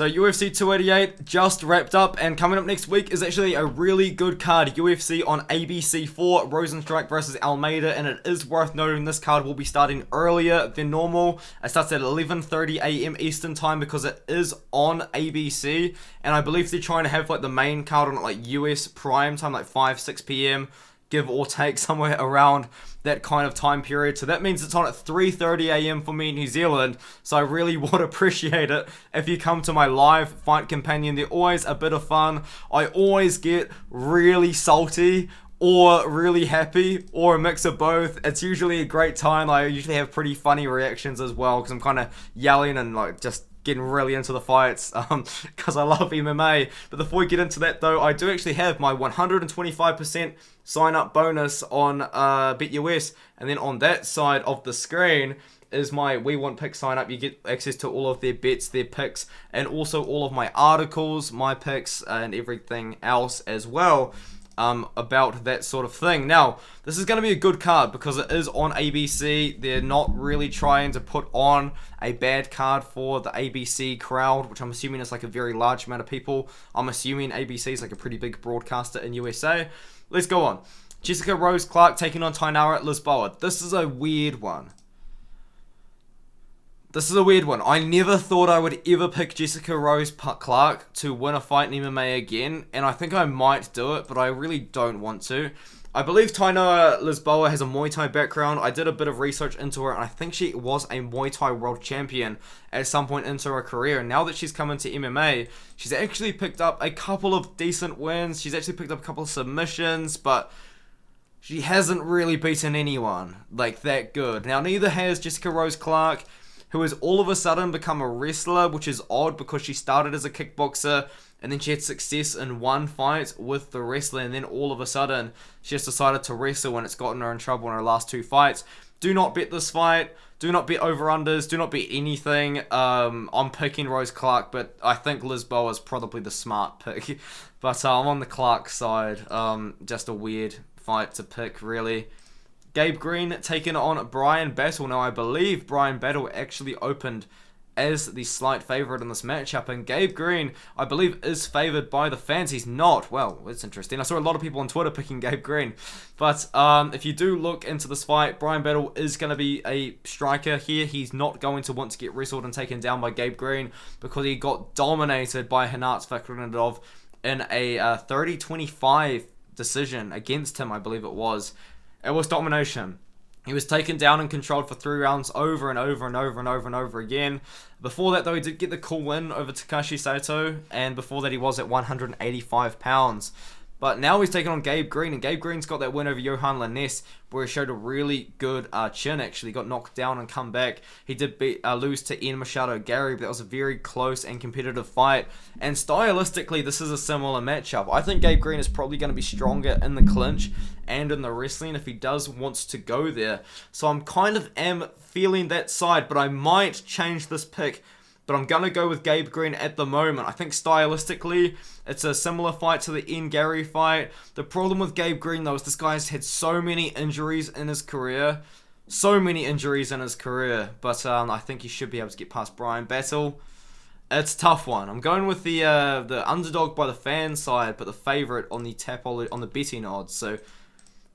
So UFC 288 just wrapped up, and coming up next week is actually a really good card. UFC on ABC4, Rozenstruik versus Almeida, and it is worth noting this card will be starting earlier than normal. It starts at 11:30 a.m. Eastern time because it is on ABC, and I believe they're trying to have like the main card on like US prime time, like 5-6 p.m. give or take, somewhere around that kind of time period. So that means it's on at 3:30 a.m. for me in New Zealand. So I really would appreciate it if you come to my live fight companion. They're always a bit of fun. I always get really salty or really happy or a mix of both. It's usually a great time. I usually have pretty funny reactions as well because I'm kind of yelling and like just getting really into the fights because I love MMA. But before we get into that though, I do actually have my 125% sign up bonus on BetUS, and then on that side of the screen is my We Want Picks sign up. You get access to all of their bets, their picks, and also all of my articles, my picks, and everything else as well. About that sort of thing. Now, this is going to be a good card because it is on ABC. They're not really trying to put on a bad card for the ABC crowd, which I'm assuming is like a very large amount of people. I'm assuming ABC is like a pretty big broadcaster in USA. Let's go on. Jessica Rose Clark taking on Tainara Lisboa. This is a weird one. I never thought I would ever pick Jessica Rose Clark to win a fight in MMA again, and I think I might do it, but I really don't want to. I believe Tainara Lisboa has a Muay Thai background. I did a bit of research into her, and I think she was a Muay Thai world champion at some point into her career. And now that she's come into MMA, she's actually picked up a couple of decent wins. She's actually picked up a couple of submissions, but she hasn't really beaten anyone like that good. Now, neither has Jessica Rose Clark, who has all of a sudden become a wrestler, which is odd because she started as a kickboxer and then she had success in one fight with the wrestling, and then all of a sudden she just decided to wrestle and it's gotten her in trouble in her last two fights. Do not bet this fight. Do not bet over-unders. Do not bet anything. I'm picking Rose Clark, but I think Lisboa is probably the smart pick. But I'm on the Clark side. Just a weird fight to pick, really. Gabe Green taking on Brian Battle. Now, I believe Brian Battle actually opened as the slight favourite in this matchup, and Gabe Green, I believe, is favoured by the fans. He's not. Well, it's interesting. I saw a lot of people on Twitter picking Gabe Green, but if you do look into this fight, Brian Battle is going to be a striker here. He's not going to want to get wrestled and taken down by Gabe Green because he got dominated by Hanat Fakhrinidov in a 30-25 decision against him, I believe it was. It was domination. He was taken down and controlled for 3 rounds over and over and over and over and over again. Before that, though, he did get the cool win over Takashi Sato, and before that he was at 185 pounds. But now he's taking on Gabe Green, and Gabe Green's got that win over Johan Lainez, where he showed a really good chin, actually. Got knocked down and come back. He did lose to Ian Machado Gary, but that was a very close and competitive fight. And stylistically, this is a similar matchup. I think Gabe Green is probably going to be stronger in the clinch and in the wrestling if he does wants to go there. So I'm kind of feeling that side, but I might change this pick. But I'm going to go with Gabe Green at the moment. I think stylistically, it's a similar fight to the Ian Gary fight. The problem with Gabe Green, though, is this guy's had so many injuries in his career. But I think he should be able to get past Brian Battle. It's a tough one. I'm going with the underdog by the fan side, but the favourite on the betting odds. So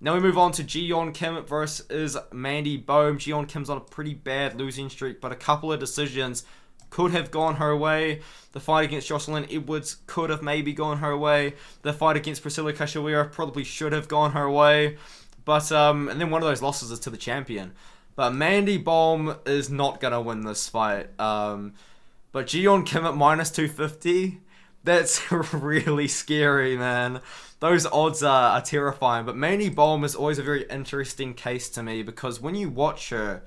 now we move on to Jailton Kim versus Mandy Bohm. Jailton Kim's on a pretty bad losing streak, but a couple of decisions could have gone her way. The fight against Jocelyn Edwards could have maybe gone her way. The fight against Priscilla Cachoeira probably should have gone her way. But and then one of those losses is to the champion. But Mandy Bohm is not going to win this fight. But Jailton Kim at minus 250, that's really scary, man. Those odds are terrifying. But Mandy Bohm is always a very interesting case to me because when you watch her,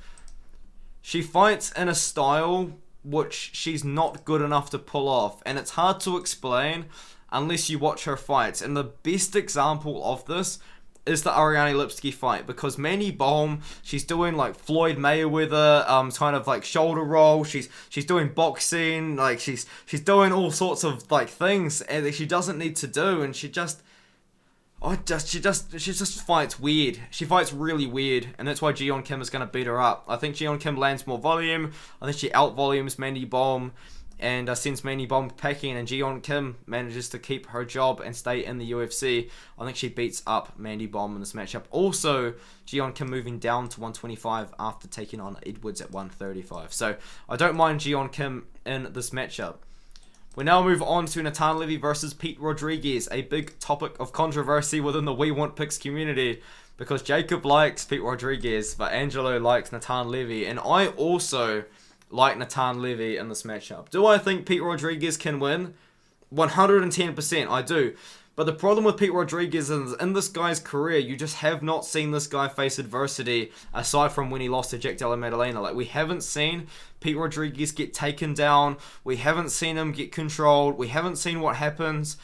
she fights in a style which she's not good enough to pull off, and it's hard to explain unless you watch her fights. And the best example of this is the Ariane Lipski fight, because Mandy Bohm, she's doing like Floyd Mayweather kind of like shoulder roll, she's doing boxing, like she's doing all sorts of like things that she doesn't need to do, and she just fights weird. She fights really weird, and that's why Jailton Kim is going to beat her up. I think Jailton Kim lands more volume. I think she out-volumes Mandy Bohm, and sends Mandy Bomb packing, and Jeon Kim manages to keep her job and stay in the UFC. I think she beats up Mandy Bomb in this matchup. Also, Jeon Kim moving down to 125 after taking on Edwards at 135. So I don't mind Jeon Kim in this matchup. We now move on to Natan Levy versus Pete Rodriguez, a big topic of controversy within the We Want Picks community, because Jacob likes Pete Rodriguez, but Angelo likes Natan Levy, and I also like Natan Levy in this matchup. Do I think Pete Rodriguez can win? 110%, I do. But the problem with Pete Rodriguez is, in this guy's career, you just have not seen this guy face adversity aside from when he lost to Jack Della Maddalena. Like, we haven't seen Pete Rodriguez get taken down. We haven't seen him get controlled. We haven't seen what happens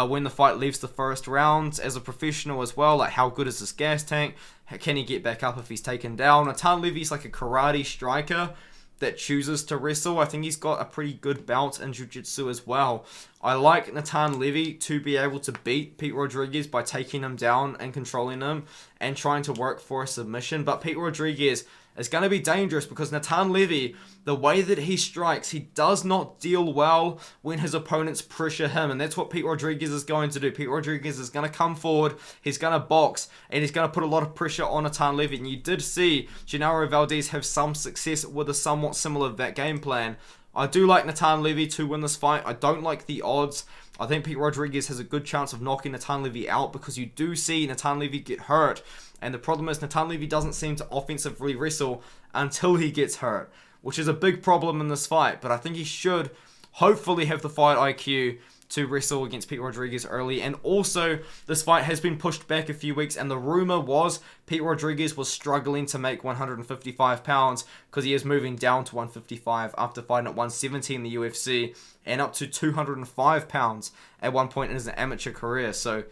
when the fight leaves the first round as a professional as well. Like, how good is this gas tank? Can he get back up if he's taken down? Natan Levy's like a karate striker that chooses to wrestle. I think he's got a pretty good bout in jiu-jitsu as well. I like Natan Levy to be able to beat Pete Rodriguez by taking him down and controlling him and trying to work for a submission. But Pete Rodriguez is going to be dangerous because Natan Levy, the way that he strikes, he does not deal well when his opponents pressure him. And that's what Pete Rodriguez is going to do. Pete Rodriguez is going to come forward, he's going to box, and he's going to put a lot of pressure on Natan Levy. And you did see Genaro Valdez have some success with a somewhat similar game plan. I do like Natan Levy to win this fight. I don't like the odds. I think Pete Rodriguez has a good chance of knocking Natan Levy out because you do see Natan Levy get hurt. And the problem is Natan Levy doesn't seem to offensively wrestle until he gets hurt, which is a big problem in this fight. But I think he should hopefully have the fight IQ to wrestle against Pete Rodriguez early. And also, this fight has been pushed back a few weeks, and the rumor was Pete Rodriguez was struggling to make 155 pounds because he is moving down to 155 after fighting at 170 in the UFC and up to 205 pounds at one point in his amateur career. So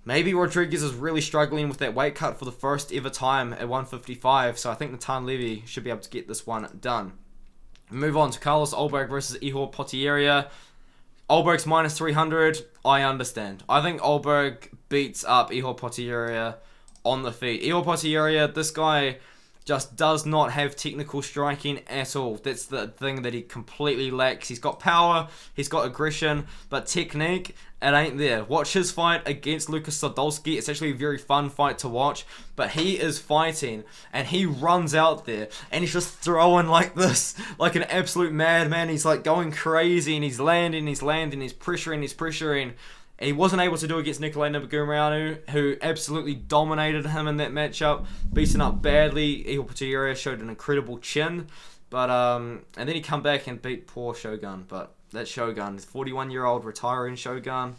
maybe Rodriguez is really struggling with that weight cut for the first ever time at 155. So I think Natan Levy should be able to get this one done. Move on to Carlos Ulberg versus Ihor Potieria. Ulberg's minus 300. I understand. I think Ulberg beats up Ihor Potieria on the feet. Ihor Potieria, this guy just does not have technical striking at all. That's the thing that he completely lacks. He's got power, he's got aggression, but technique, it ain't there. Watch his fight against Lucas Sadolski. It's actually a very fun fight to watch, but he is fighting, and he runs out there, and he's just throwing like this, like an absolute madman. He's like going crazy, and he's landing, he's pressuring. He wasn't able to do it against Nikolai Nabagumarianu, who absolutely dominated him in that matchup, beaten up badly. Ihor Potieria showed an incredible chin, but and then he come back and beat poor Shogun. But that Shogun, 41-year-old retiring Shogun.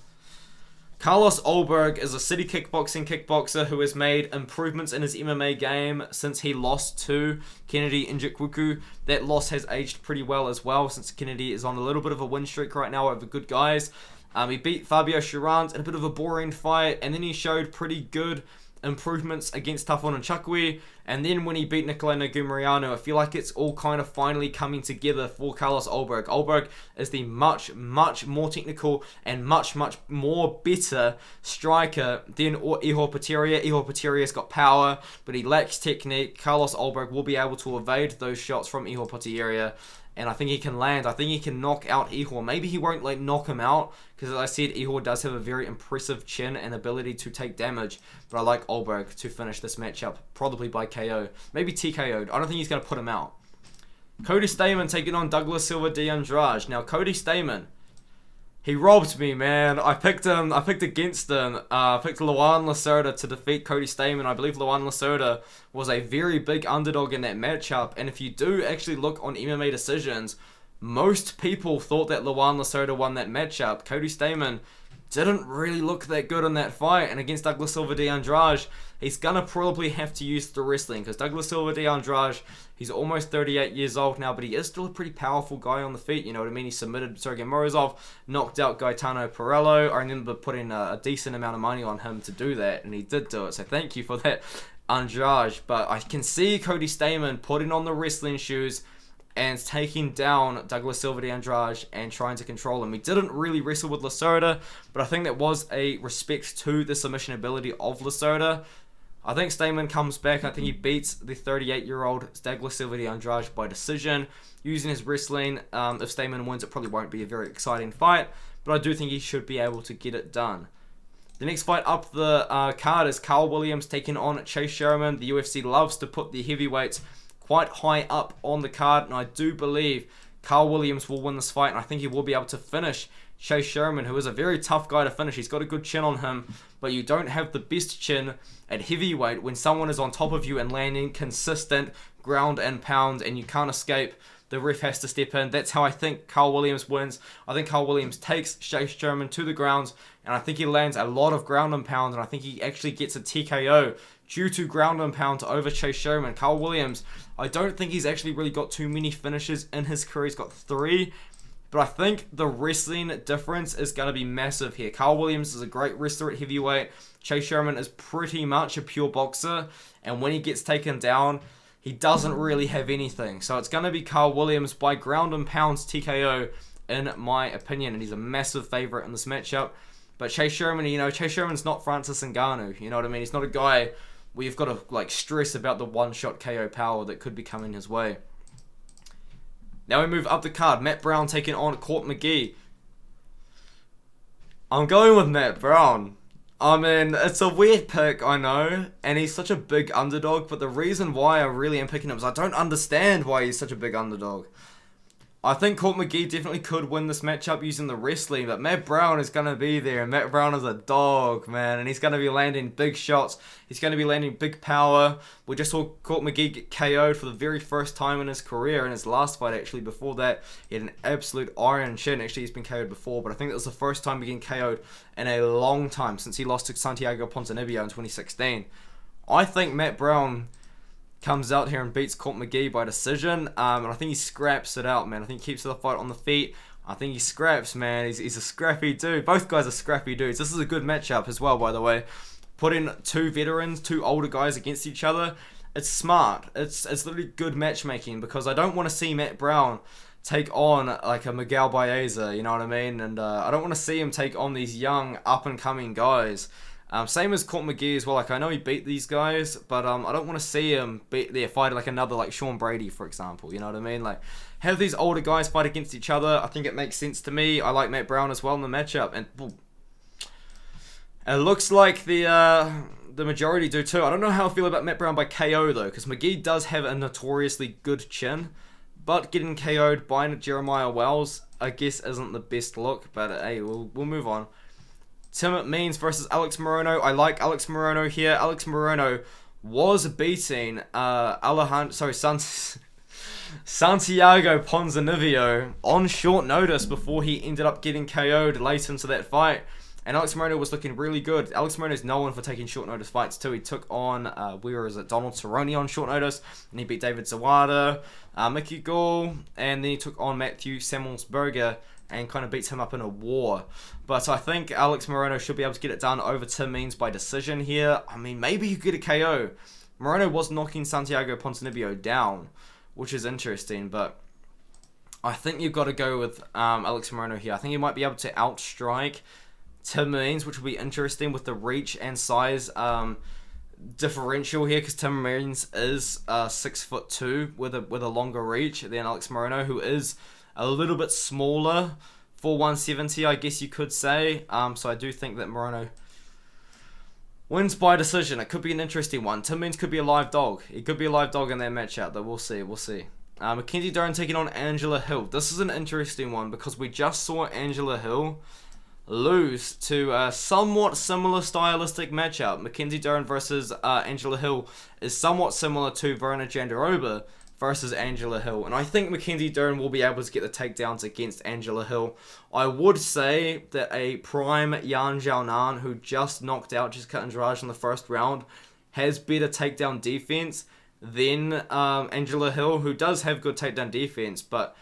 Carlos Ulberg is a city kickboxer who has made improvements in his MMA game since he lost to Kennedy Nzechukwu. That loss has aged pretty well as well, since Kennedy is on a little bit of a win streak right now over good guys. He beat Fabio Chirant in a bit of a boring fight, and then he showed pretty good improvements against Tafon Nchukwi. And then when he beat Nikolai Nagumarianu, I feel like it's all kind of finally coming together for Carlos Ulberg. Ulberg is the much more technical and much more better striker than Ihor Potieria. Ihor Potieria's got power, but he lacks technique. Carlos Ulberg will be able to evade those shots from Ihor Potieria, and I think he can land. I think he can knock out Ihor. Maybe he won't knock him out, because as I said, Ihor does have a very impressive chin and ability to take damage. But I like Ulberg to finish this matchup, probably by KO. Maybe TKO'd. I don't think he's going to put him out. Cody Stamann taking on Douglas Silva de Andrade. Now, Cody Stamann, he robbed me, man. I picked against him. I picked Luan Lacerda to defeat Cody Stamann. I believe Luan Lacerda was a very big underdog in that matchup. And if you do actually look on MMA decisions, most people thought that Luan Lacerda won that matchup. Cody Stamann didn't really look that good in that fight. And against Douglas Silva de Andrade, he's going to probably have to use the wrestling, because Douglas Silva de Andrade, he's almost 38 years old now, but he is still a pretty powerful guy on the feet. You know what I mean? He submitted Sergey Morozov, knocked out Gaetano Perello. I remember putting a decent amount of money on him to do that, and he did do it. So thank you for that, Andrade. But I can see Cody Stamann putting on the wrestling shoes and taking down Douglas Silva de Andrade and trying to control him. He didn't really wrestle with Lacerda, but I think that was a respect to the submission ability of Lacerda. I think Stamen comes back. I think he beats the 38-year-old Douglas Silva Andrade by decision using his wrestling. If Stamen wins, it probably won't be a very exciting fight, but I do think he should be able to get it done. The next fight up the card is Carl Williams taking on Chase Sherman. The UFC loves to put the heavyweights quite high up on the card, and I do believe Carl Williams will win this fight, and I think he will be able to finish Chase Sherman, who is a very tough guy to finish. He's got a good chin on him, but you don't have the best chin at heavyweight when someone is on top of you and landing consistent ground and pound, and you can't escape. The ref has to step in. That's how I think Carl Williams wins. I think Carl Williams takes Chase Sherman to the ground, and I think he lands a lot of ground and pound, and I think he actually gets a TKO due to ground and pound over Chase Sherman. Carl Williams, I don't think he's actually really got too many finishes in his career. He's got 3. But I think the wrestling difference is going to be massive here. Carl Williams is a great wrestler at heavyweight. Chase Sherman is pretty much a pure boxer. And when he gets taken down, he doesn't really have anything. So it's going to be Carl Williams by ground and pounds TKO, in my opinion. And he's a massive favorite in this matchup. But Chase Sherman, Chase Sherman's not Francis Ngannou. You know what I mean? He's not a guy where you've got to stress about the one-shot KO power that could be coming his way. Now we move up the card. Matt Brown taking on Court McGee. I'm going with Matt Brown. I mean, it's a weird pick, I know. And he's such a big underdog. But the reason why I really am picking him is I don't understand why he's such a big underdog. I think Court McGee definitely could win this matchup using the wrestling, but Matt Brown is going to be there, and Matt Brown is a dog, man, and he's going to be landing big shots. He's going to be landing big power. We just saw Court McGee get KO'd for the very first time in his career, in his last fight, actually. Before that, he had an absolute iron chin. Actually, he's been KO'd before, but I think that was the first time getting KO'd in a long time, since he lost to Santiago Ponzinibbio in 2016. I think Matt Brown comes out here and beats Court McGee by decision, and I think he scraps it out, man. I think he keeps the fight on the feet. I think he scraps, man. He's a scrappy dude. Both guys are scrappy dudes. This is a good matchup as well, by the way. Putting 2 veterans, 2 older guys against each other, it's smart. It's literally good matchmaking, because I don't want to see Matt Brown take on like a Miguel Baeza, you know what I mean? And I don't want to see him take on these young, up-and-coming guys. Same as Court McGee as well. Like, I know he beat these guys, but I don't want to see him fight like another, like Sean Brady, for example. You know what I mean? Like, have these older guys fight against each other. I think it makes sense to me. I like Matt Brown as well in the matchup, and it looks like the majority do too. I don't know how I feel about Matt Brown by KO though, because McGee does have a notoriously good chin, but getting KO'd by Jeremiah Wells, I guess, isn't the best look. But hey, we'll move on. Tim Means versus Alex Morono. I like Alex Morono here. Alex Morono was beating Santiago Ponzinibbio on short notice before he ended up getting KO'd late into that fight. And Alex Morono was looking really good. Alex Morono is known for taking short notice fights too. He took on, Donald Cerrone on short notice, and he beat David Zawada, Mickey Gall, and then he took on Matthew Samuelsberger and kind of beats him up in a war. But I think Alex Morono should be able to get it done over Tim Means by decision here. I mean, maybe you get a KO. Morono was knocking Santiago Ponzinibbio down, which is interesting, but I think you've got to go with Alex Morono here. I think he might be able to outstrike Tim Means, which will be interesting with the reach and size differential here, because Tim Means is 6'2" with a longer reach than Alex Morono, who is a little bit smaller for 170, I guess you could say. So I do think that Morono wins by decision. It could be an interesting one. Tim Means could be a live dog. He could be a live dog in that matchup, though. We'll see. Mackenzie Dern taking on Angela Hill. This is an interesting one, because we just saw Angela Hill lose to a somewhat similar stylistic matchup. Mackenzie Dern versus Angela Hill is somewhat similar to Verona Jandiroba versus Angela Hill, and I think Mackenzie Dern will be able to get the takedowns against Angela Hill. I would say that a prime Yan Xiaonan, who just knocked out Jessica Andrade in the first round, has better takedown defense than Angela Hill, who does have good takedown defense, but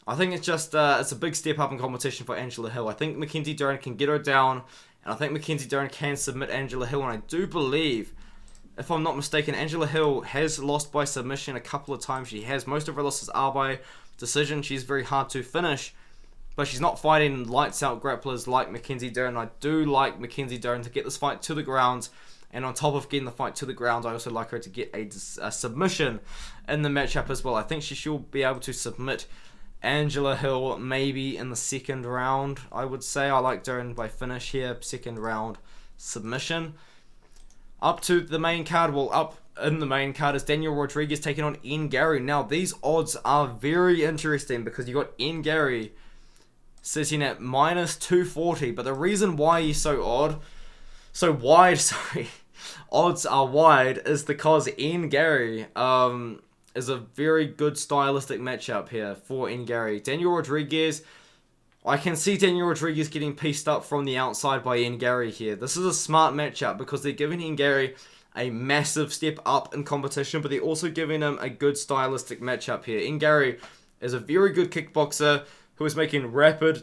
I think it's just it's a big step up in competition for Angela Hill. I think Mackenzie Dern can get her down, and I think Mackenzie Dern can submit Angela Hill, and I do believe, if I'm not mistaken, Angela Hill has lost by submission a couple of times. She has. Most of her losses are by decision. She's very hard to finish, but she's not fighting lights out grapplers like Mackenzie Dern. I do like Mackenzie Dern to get this fight to the ground And on top of getting the fight to the ground, I also like her to get a submission in the matchup as well. I think she should be able to submit Angela Hill maybe in the second round, I would say. I like doing by finish here, second round submission. Up to the main card, up in the main card is Daniel Rodriguez taking on Ian Garry. Now, these odds are very interesting because you got Ian Garry sitting at minus 240, but the reason why he's so wide, odds are wide, is because Ian Garry is a very good stylistic matchup here for Ian Garry. Daniel Rodriguez, I can see Daniel Rodriguez getting pieced up from the outside by Ian Garry here. This is a smart matchup because they're giving Ian Garry a massive step up in competition, but they're also giving him a good stylistic matchup here. Ian Garry is a very good kickboxer who is making rapid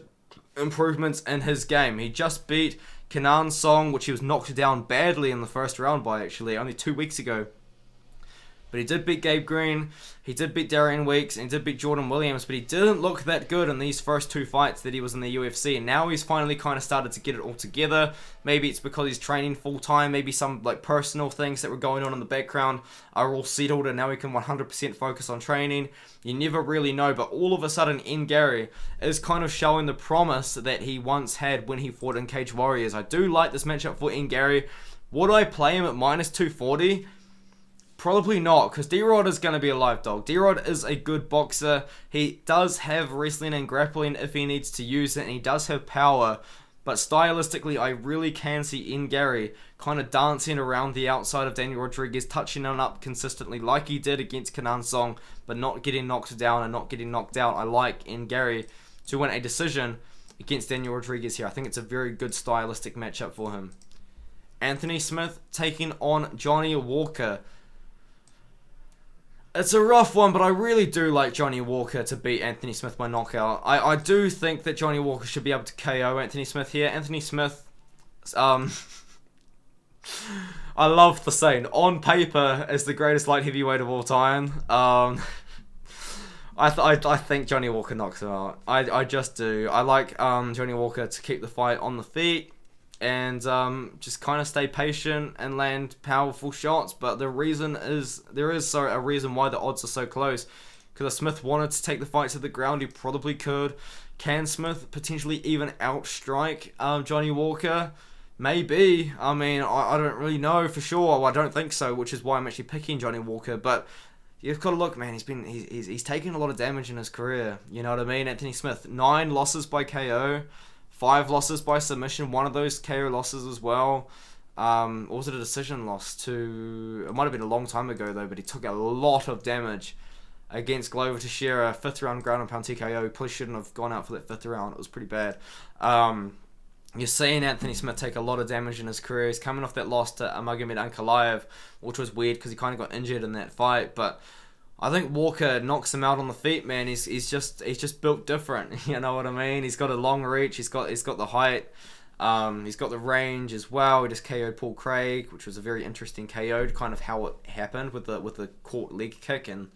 improvements in his game. He just beat Kenan Song, which he was knocked down badly in the first round by, actually, only 2 weeks ago. But he did beat Gabe Green, he did beat Darian Weeks, and he did beat Jordan Williams, but he didn't look that good in these first 2 fights that he was in the UFC, and now he's finally kind of started to get it all together. Maybe it's because he's training full-time, maybe some like personal things that were going on in the background are all settled, and now he can 100% focus on training. You never really know, but all of a sudden, Ian Garry is kind of showing the promise that he once had when he fought in Cage Warriors. I do like this matchup for Ian Garry. Would I play him at minus 240? Probably not, because D-Rod is going to be a live dog. D-Rod is a good boxer. He does have wrestling and grappling if he needs to use it, and he does have power. But stylistically, I really can see Ian Garry kind of dancing around the outside of Daniel Rodriguez, touching him up consistently like he did against Kenan Song, but not getting knocked down and not getting knocked out. I like Ian Garry to win a decision against Daniel Rodriguez here. I think it's a very good stylistic matchup for him. Anthony Smith taking on Johnny Walker. It's a rough one, but I really do like Johnny Walker to beat Anthony Smith by knockout. I do think that Johnny Walker should be able to KO Anthony Smith here. Anthony Smith, I love the saying, on paper, is the greatest light heavyweight of all time. I think Johnny Walker knocks him out. I just do. I like Johnny Walker to keep the fight on the feet and just kind of stay patient and land powerful shots. But there is a reason why the odds are so close. Because if Smith wanted to take the fight to the ground, he probably could. Can Smith potentially even outstrike Johnny Walker? Maybe. I mean, I don't really know for sure. Well, I don't think so, which is why I'm actually picking Johnny Walker. But you've got to look, man. He's taken a lot of damage in his career. You know what I mean? Anthony Smith, 9 losses by KO. 5 losses by submission, one of those KO losses as well. Or was it a decision loss to... It might have been a long time ago though, but he took a lot of damage against Glover Teixeira. 5th round ground and pound TKO. He probably shouldn't have gone out for that 5th round. It was pretty bad. You're seeing Anthony Smith take a lot of damage in his career. He's coming off that loss to Magomed Ankalaev, which was weird because he kind of got injured in that fight, but I think Walker knocks him out on the feet, man. He's just built different. You know what I mean? He's got a long reach. He's got the height. He's got the range as well. He just KO'd Paul Craig, which was a very interesting KO. Kind of how it happened with the caught leg kick, and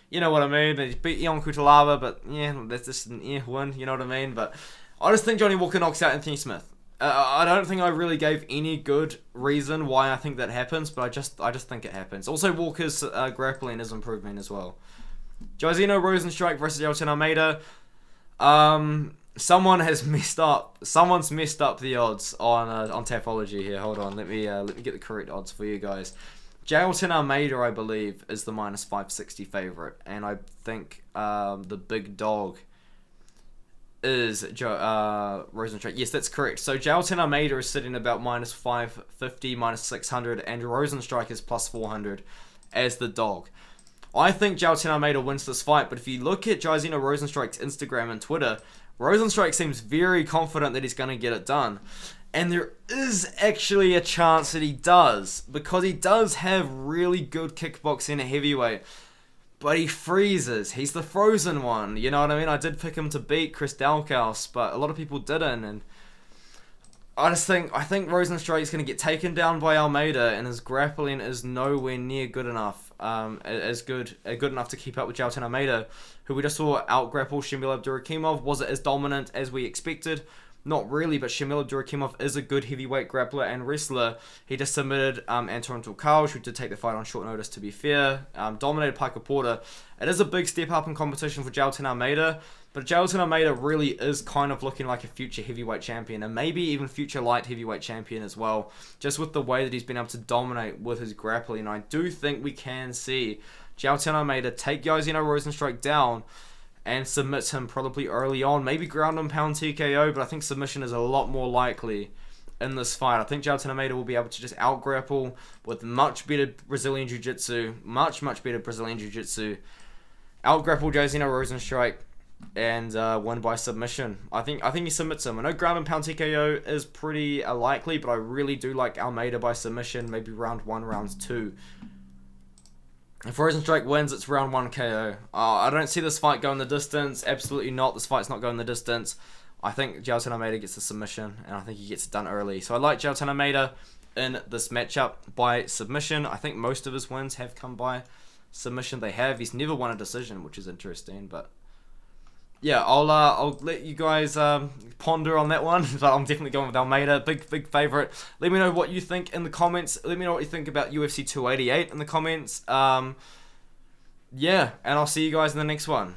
you know what I mean. He beat Ion Kutalaba, but yeah, that's just an win. You know what I mean? But I just think Johnny Walker knocks out Anthony Smith. I don't think I really gave any good reason why I think that happens, but I just think it happens. Also, Walker's grappling is improving as well. Jairzinho Rozenstruik versus Jailton Almeida. Someone's messed up the odds on Tapology here. Hold on, let me get the correct odds for you guys. Jailton Almeida, I believe, is the minus 560 favorite, and I think the big dog is Rozenstruik. Yes, that's correct. So Jailton Almeida is sitting about minus 550, minus 600, and Rozenstruik is plus 400 as the dog. I think Jailton Almeida wins this fight, but if you look at Jairzinho Rozenstruik's Instagram and Twitter, Rozenstruik seems very confident that he's going to get it done. And there is actually a chance that he does, because he does have really good kickboxing at heavyweight. But he freezes. He's the frozen one. You know what I mean? I did pick him to beat Chris Dalkaus, but a lot of people didn't. And I think Rozenstruik is going to get taken down by Almeida, and his grappling is nowhere near good enough. Good enough to keep up with Jailton Almeida, who we just saw out-grapple Shamil Abdurakhimov. Was it as dominant as we expected? Not really, but Shamil Abdurakhimov is a good heavyweight grappler and wrestler. He just submitted Anton Tulkaj, who did take the fight on short notice, to be fair. Dominated Piker Porter. It is a big step up in competition for Jailton Almeida, but Jailton Almeida really is kind of looking like a future heavyweight champion, and maybe even future light heavyweight champion as well, just with the way that he's been able to dominate with his grappling. And I do think we can see Jailton Almeida take Jairzinho Rozenstruik down and submit him probably early on, maybe ground and pound TKO, but I think submission is a lot more likely in this fight. I think Jailton Almeida will be able to just out-grapple with much better Brazilian Jiu-Jitsu, much better Brazilian Jiu-Jitsu, out-grapple Jairzinho Rozenstruik, and win by submission. I think he submits him. I know ground and pound TKO is pretty likely, but I really do like Almeida by submission, maybe round 1, round 2. If Rozenstruik wins, it's round 1 KO. I don't see this fight going the distance. Absolutely not. This fight's not going the distance. I think Jailton Almeida gets the submission, and I think he gets it done early. So I like Jailton Almeida in this matchup by submission. I think most of his wins have come by submission. They have. He's never won a decision, which is interesting, but yeah, I'll let you guys ponder on that one, but I'm definitely going with Almeida. Big favorite. Let me know what you think in the comments. Let me know what you think about UFC 288 in the comments. Yeah, and I'll see you guys in the next one,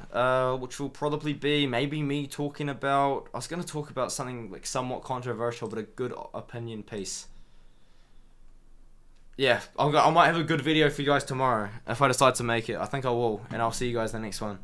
which will probably be maybe me talking about. I was going to talk about something like somewhat controversial, but a good opinion piece. Yeah, I might have a good video for you guys tomorrow if I decide to make it. I think I will, and I'll see you guys in the next one.